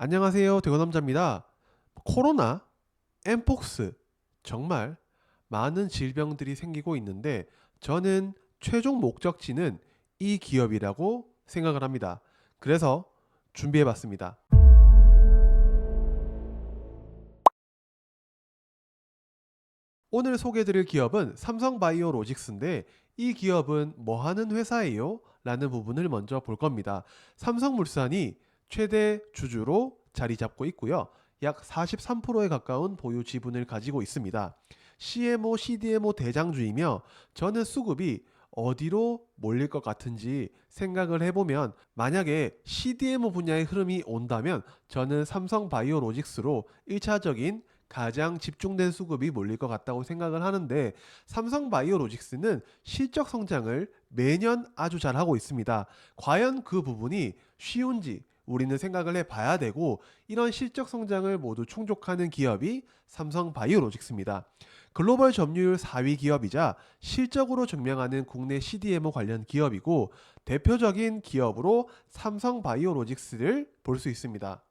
안녕하세요. 대건남자입니다. 코로나, 엠폭스, 정말 많은 질병들이 생기고 있는데 저는 최종 목적지는 이 기업이라고 생각을 합니다. 그래서 준비해봤습니다. 오늘 소개해드릴 기업은 삼성바이오로직스인데 이 기업은 뭐 하는 회사예요? 라는 부분을 먼저 볼 겁니다. 삼성물산이 최대 주주로 자리 잡고 있고요. 약 43%에 가까운 보유 지분을 가지고 있습니다. CMO, CDMO 대장주이며 저는 수급이 어디로 몰릴 것 같은지 생각을 해보면 만약에 CDMO 분야의 흐름이 온다면 저는 삼성바이오로직스로 1차적인 가장 집중된 수급이 몰릴 것 같다고 생각을 하는데 삼성바이오로직스는 실적 성장을 매년 아주 잘하고 있습니다. 과연 그 부분이 쉬운지 우리는 생각을 해봐야 되고 이런 실적 성장을 모두 충족하는 기업이 삼성바이오로직스입니다. 글로벌 점유율 4위 기업이자 실적으로 증명하는 국내 CDMO 관련 기업이고 대표적인 기업으로 삼성바이오로직스를 볼 수 있습니다.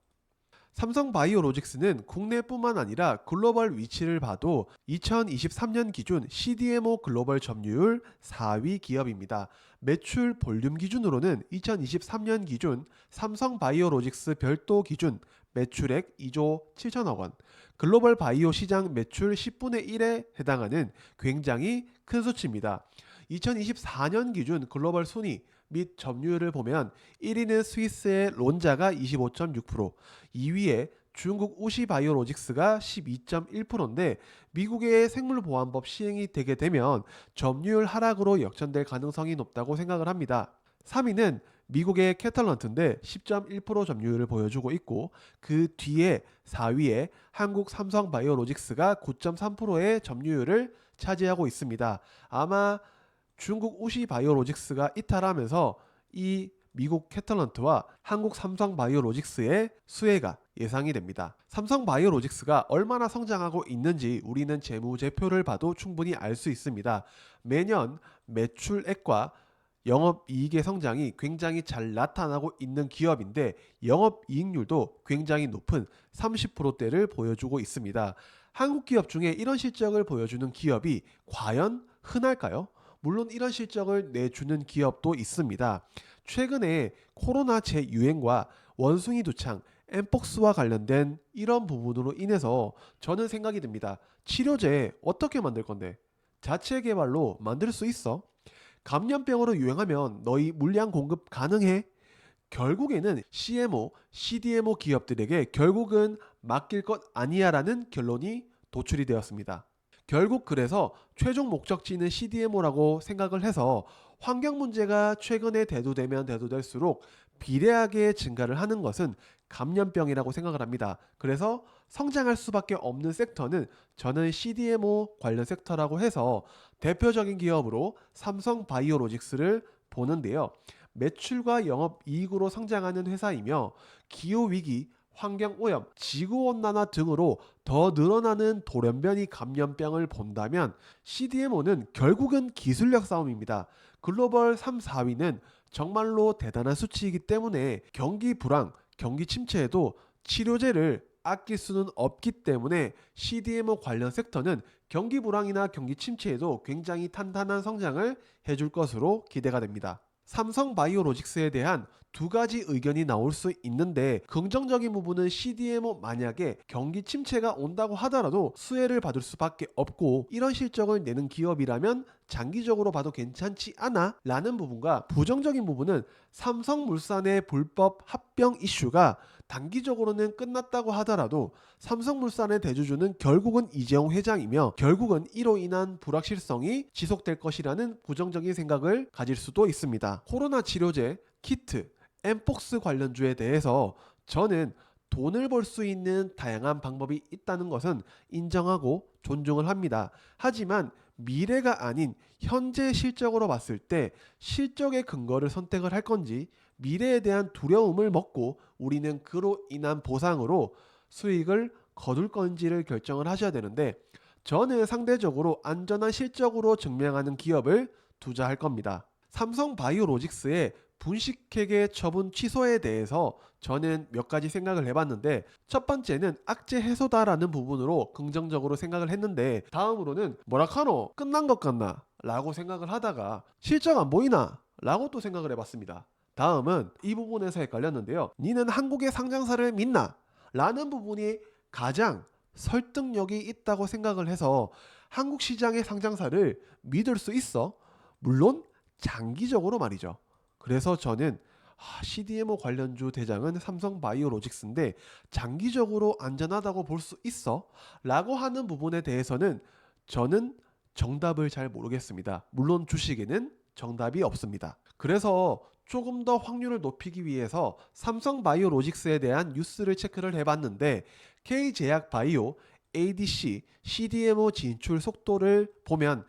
삼성바이오로직스는 국내뿐만 아니라 글로벌 위치를 봐도 2023년 기준 CDMO 글로벌 점유율 4위 기업입니다. 매출 볼륨 기준으로는 2023년 기준 삼성바이오로직스 별도 기준 매출액 2조 7천억 원, 글로벌 바이오 시장 매출 10분의 1에 해당하는 굉장히 큰 수치입니다. 2024년 기준 글로벌 순위 및 점유율을 보면 1위는 스위스의 론자가 25.6%, 2위에 중국 우시바이오로직스가 12.1%인데 미국의 생물보안법 시행이 되게 되면 점유율 하락으로 역전될 가능성이 높다고 생각을 합니다. 3위는 미국의 캐탈런트인데 10.1% 점유율을 보여주고 있고 그 뒤에 4위에 한국 삼성바이오로직스가 9.3%의 점유율을 차지하고 있습니다. 아마 중국 우시바이오로직스가 이탈하면서 이 미국 캐탈런트와 한국 삼성바이오로직스의 수혜가 예상이 됩니다. 삼성바이오로직스가 얼마나 성장하고 있는지 우리는 재무제표를 봐도 충분히 알 수 있습니다. 매년 매출액과 영업이익의 성장이 굉장히 잘 나타나고 있는 기업인데 영업이익률도 굉장히 높은 30%대를 보여주고 있습니다. 한국 기업 중에 이런 실적을 보여주는 기업이 과연 흔할까요? 물론 이런 실적을 내주는 기업도 있습니다. 최근에 코로나 재유행과 원숭이 두창, 엠폭스와 관련된 이런 부분으로 인해서 저는 생각이 듭니다. 치료제 어떻게 만들 건데? 자체 개발로 만들 수 있어? 감염병으로 유행하면 너희 물량 공급 가능해? 결국에는 CMO, CDMO 기업들에게 결국은 맡길 것 아니야라는 결론이 도출이 되었습니다. 결국 그래서 최종 목적지는 CDMO라고 생각을 해서 환경 문제가 최근에 대두되면 대두될수록 비례하게 증가를 하는 것은 감염병이라고 생각을 합니다. 그래서 성장할 수밖에 없는 섹터는 저는 CDMO 관련 섹터라고 해서 대표적인 기업으로 삼성바이오로직스를 보는데요. 매출과 영업이익으로 성장하는 회사이며 기후위기, 환경오염, 지구온난화 등으로 더 늘어나는 돌연변이 감염병을 본다면 CDMO는 결국은 기술력 싸움입니다. 글로벌 3, 4위는 정말로 대단한 수치이기 때문에 경기 불황, 경기 침체에도 치료제를 아낄 수는 없기 때문에 CDMO 관련 섹터는 경기 불황이나 경기 침체에도 굉장히 탄탄한 성장을 해줄 것으로 기대가 됩니다. 삼성바이오로직스에 대한 두 가지 의견이 나올 수 있는데 긍정적인 부분은 CDMO 만약에 경기 침체가 온다고 하더라도 수혜를 받을 수밖에 없고 이런 실적을 내는 기업이라면 장기적으로 봐도 괜찮지 않아? 라는 부분과 부정적인 부분은 삼성물산의 불법 합병 이슈가 단기적으로는 끝났다고 하더라도 삼성물산의 대주주는 결국은 이재용 회장이며 결국은 이로 인한 불확실성이 지속될 것이라는 부정적인 생각을 가질 수도 있습니다. 코로나 치료제, 키트, 엠폭스 관련주에 대해서 저는 돈을 벌 수 있는 다양한 방법이 있다는 것은 인정하고 존중을 합니다. 하지만 미래가 아닌 현재 실적으로 봤을 때 실적의 근거를 선택을 할 건지 미래에 대한 두려움을 먹고 우리는 그로 인한 보상으로 수익을 거둘 건지를 결정을 하셔야 되는데 저는 상대적으로 안전한 실적으로 증명하는 기업을 투자할 겁니다. 삼성바이오로직스의 분식회계 처분 취소에 대해서 저는 몇 가지 생각을 해봤는데, 첫 번째는 악재 해소다라는 부분으로 긍정적으로 생각을 했는데, 다음으로는 뭐라카노 끝난 것 같나 라고 생각을 하다가 실적 안 보이나 라고 또 생각을 해봤습니다. 다음은 이 부분에서 헷갈렸는데요. 니는 한국의 상장사를 믿나? 라는 부분이 가장 설득력이 있다고 생각을 해서 한국 시장의 상장사를 믿을 수 있어. 물론 장기적으로 말이죠. 그래서 저는 CDMO 관련주 대장은 삼성바이오로직스인데 장기적으로 안전하다고 볼 수 있어? 라고 하는 부분에 대해서는 저는 정답을 잘 모르겠습니다. 물론 주식에는 정답이 없습니다. 그래서 조금 더 확률을 높이기 위해서 삼성바이오로직스에 대한 뉴스를 체크를 해봤는데, K제약바이오, ADC, CDMO 진출 속도를 보면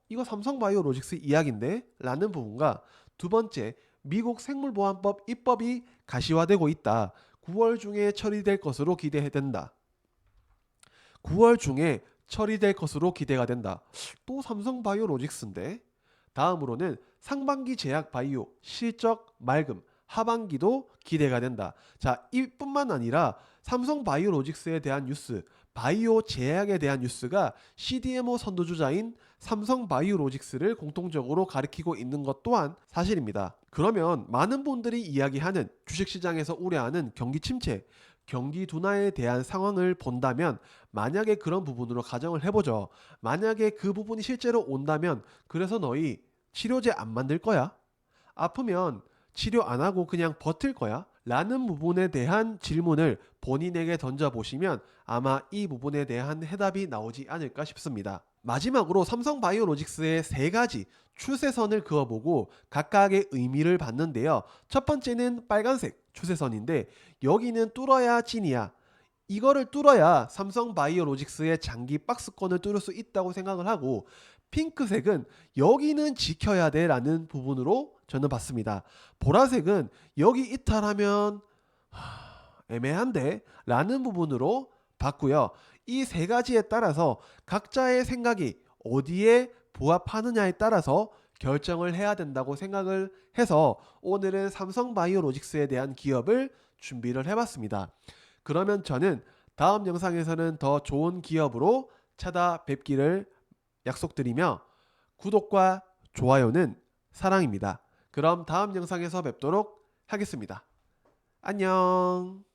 이거 삼성바이오로직스 이야기인데? 라는 부분과, 두 번째, 미국 생물보안법 입법이 가시화되고 있다. 9월 중에 처리될 것으로 기대된다. 9월 중에 처리될 것으로 기대가 된다. 또 삼성바이오로직스인데? 다음으로는 상반기 제약바이오 실적 맑음, 하반기도 기대가 된다. 자, 이뿐만 아니라 삼성바이오로직스에 대한 뉴스, 바이오 제약에 대한 뉴스가 CDMO 선두주자인 삼성바이오로직스를 공통적으로 가리키고 있는 것 또한 사실입니다. 그러면 많은 분들이 이야기하는 주식시장에서 우려하는 경기 침체, 경기 둔화에 대한 상황을 본다면, 만약에 그런 부분으로 가정을 해보죠. 만약에 그 부분이 실제로 온다면, 그래서 너희 치료제 안 만들 거야? 아프면 치료 안 하고 그냥 버틸 거야? 라는 부분에 대한 질문을 본인에게 던져보시면 아마 이 부분에 대한 해답이 나오지 않을까 싶습니다. 마지막으로 삼성바이오로직스의 세 가지 추세선을 그어보고 각각의 의미를 봤는데요. 첫 번째는 빨간색 추세선인데, 여기는 뚫어야 찐이야. 이거를 뚫어야 삼성바이오로직스의 장기 박스권을 뚫을 수 있다고 생각을 하고, 핑크색은 여기는 지켜야 돼 라는 부분으로 저는 봤습니다. 보라색은 여기 이탈하면 애매한데 라는 부분으로 봤고요. 이 세 가지에 따라서 각자의 생각이 어디에 부합하느냐에 따라서 결정을 해야 된다고 생각을 해서 오늘은 삼성바이오로직스에 대한 기업을 준비를 해봤습니다. 그러면 저는 다음 영상에서는 더 좋은 기업으로 찾아뵙기를 약속드리며, 구독과 좋아요는 사랑입니다. 그럼 다음 영상에서 뵙도록 하겠습니다. 안녕.